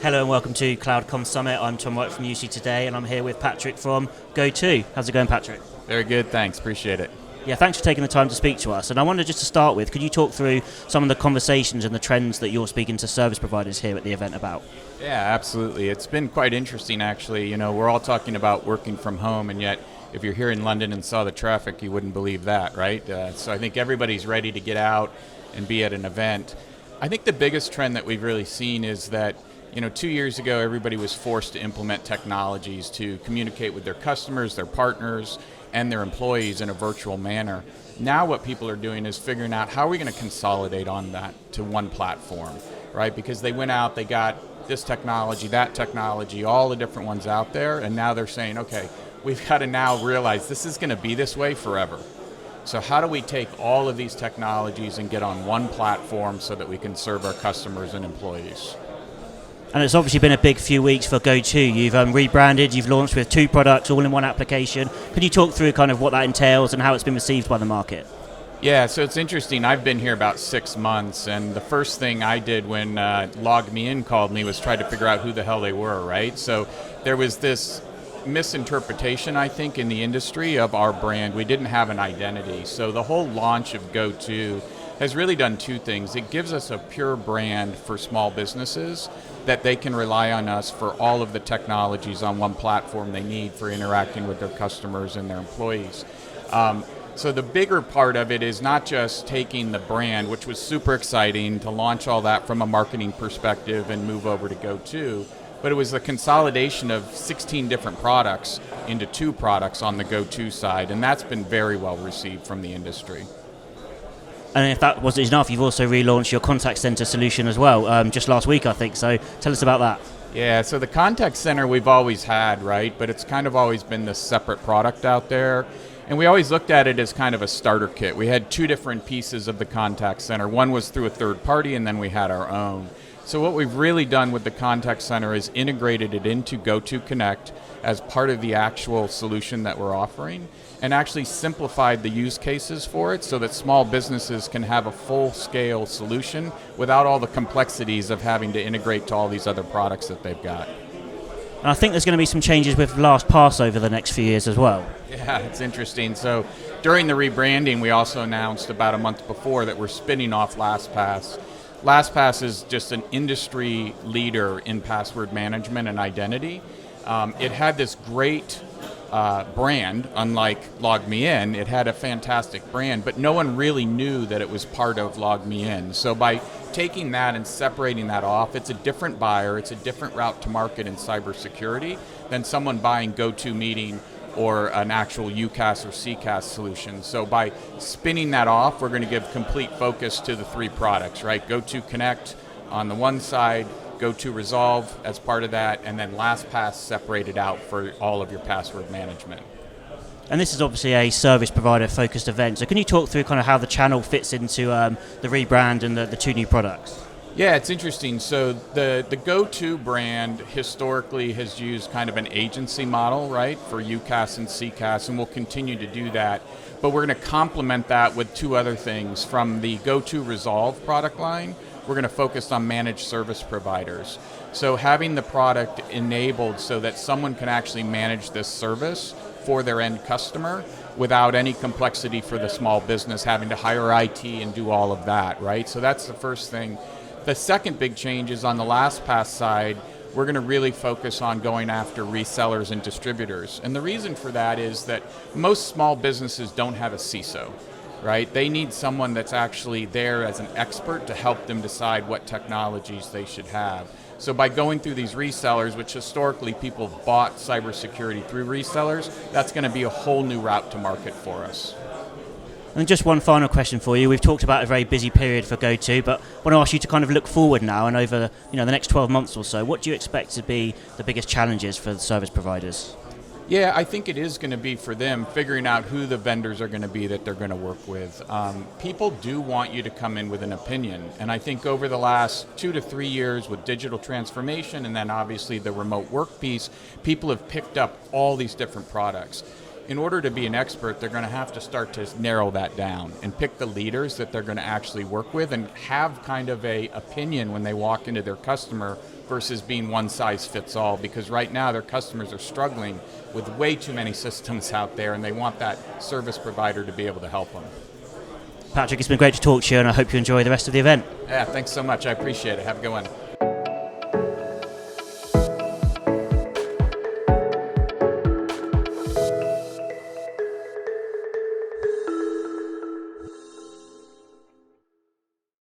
Hello and welcome to CloudCom Summit. I'm Tom Wright from UC Today, and I'm here with Patric from GoTo. How's it going, Patric? Very good, thanks. Appreciate it. Yeah, thanks for taking the time to speak to us. And I wanted just to start with, could you talk through some of the conversations and the trends that you're speaking to service providers here at the event about? Yeah, absolutely. It's been quite interesting, actually. You know, we're all talking about working from home, and yet if you're here in London and saw the traffic, you wouldn't believe that, right? So I think everybody's ready to get out and be at an event. I think the biggest trend that we've really seen is that 2 years ago, everybody was forced to implement technologies to communicate with their customers, their partners, and their employees in a virtual manner. Now what people are doing is figuring out how are we going to consolidate on that to one platform, right? Because they went out, they got this technology, that technology, all the different ones out there, and now they're saying, okay, we've got to now realize this is going to be this way forever. So how do we take all of these technologies and get on one platform so that we can serve our customers and employees? And it's obviously been a big few weeks for GoTo. You've rebranded, you've launched with 2 products all in one application. Could you talk through kind of what that entails and how it's been received by the market? Yeah, so it's interesting. I've been here about 6 months, and the first thing I did when LogMeIn called me was try to figure out who the hell they were, right? So there was this misinterpretation, I think, in the industry of our brand. We didn't have an identity. So the whole launch of GoTo has really done 2 things. It gives us a pure brand for small businesses that they can rely on us for all of the technologies on one platform they need for interacting with their customers and their employees. So the bigger part of it is not just taking the brand, which was super exciting to launch all that from a marketing perspective and move over to GoTo, but it was the consolidation of 16 different products into 2 products on the GoTo side, and that's been very well received from the industry. And if that wasn't enough, you've also relaunched your contact center solution as well, just last week, I think. So tell us about that. Yeah, so the contact center we've always had, right? But it's kind of always been this separate product out there. And we always looked at it as kind of a starter kit. We had 2 different pieces of the contact center. One was through a third party, and then we had our own. So what we've really done with the contact center is integrated it into GoTo Connect as part of the actual solution that we're offering, and actually simplified the use cases for it so that small businesses can have a full-scale solution without all the complexities of having to integrate to all these other products that they've got. And I think there's going to be some changes with LastPass over the next few years as well. Yeah, it's interesting. So during the rebranding, we also announced about a month before that we're spinning off LastPass. LastPass is just an industry leader in password management and identity. It had this great brand, unlike LogMeIn. It had a fantastic brand, but no one really knew that it was part of LogMeIn. So by taking that and separating that off, it's a different buyer, it's a different route to market in cybersecurity than someone buying GoToMeeting or an actual UCaaS or CCaaS solution. So by spinning that off, we're going to give complete focus to the 3 products, right? GoTo Connect on the one side, GoTo Resolve as part of that, and then LastPass separated out for all of your password management. And this is obviously a service provider focused event. So can you talk through kind of how the channel fits into the rebrand and the 2 new products? Yeah, it's interesting. So the GoTo brand historically has used kind of an agency model, right, for UCaaS and CCaaS, and we'll continue to do that. But we're going to complement that with 2 other things. From the GoTo Resolve product line, we're going to focus on managed service providers. So having the product enabled so that someone can actually manage this service for their end customer without any complexity for the small business having to hire IT and do all of that, right? So that's the first thing. The second big change is on the LastPass side, we're going to really focus on going after resellers and distributors. And the reason for that is that most small businesses don't have a CISO, right? They need someone that's actually there as an expert to help them decide what technologies they should have. So by going through these resellers, which historically people bought cybersecurity through resellers, that's going to be a whole new route to market for us. And just one final question for you. We've talked about a very busy period for GoTo, but I want to ask you to kind of look forward now and over the next 12 months or so. What do you expect to be the biggest challenges for the service providers? Yeah, I think it is going to be for them figuring out who the vendors are going to be that they're going to work with. People do want you to come in with an opinion, and I think over the last 2 to 3 years with digital transformation and then obviously the remote work piece, people have picked up all these different products. in order to be an expert, they're going to have to start to narrow that down and pick the leaders that they're going to actually work with and have kind of a opinion when they walk into their customer versus being one size fits all, because right now their customers are struggling with way too many systems out there and they want that service provider to be able to help them. Patric, it's been great to talk to you, and I hope you enjoy the rest of the event. Yeah, thanks so much. I appreciate it. Have a good one.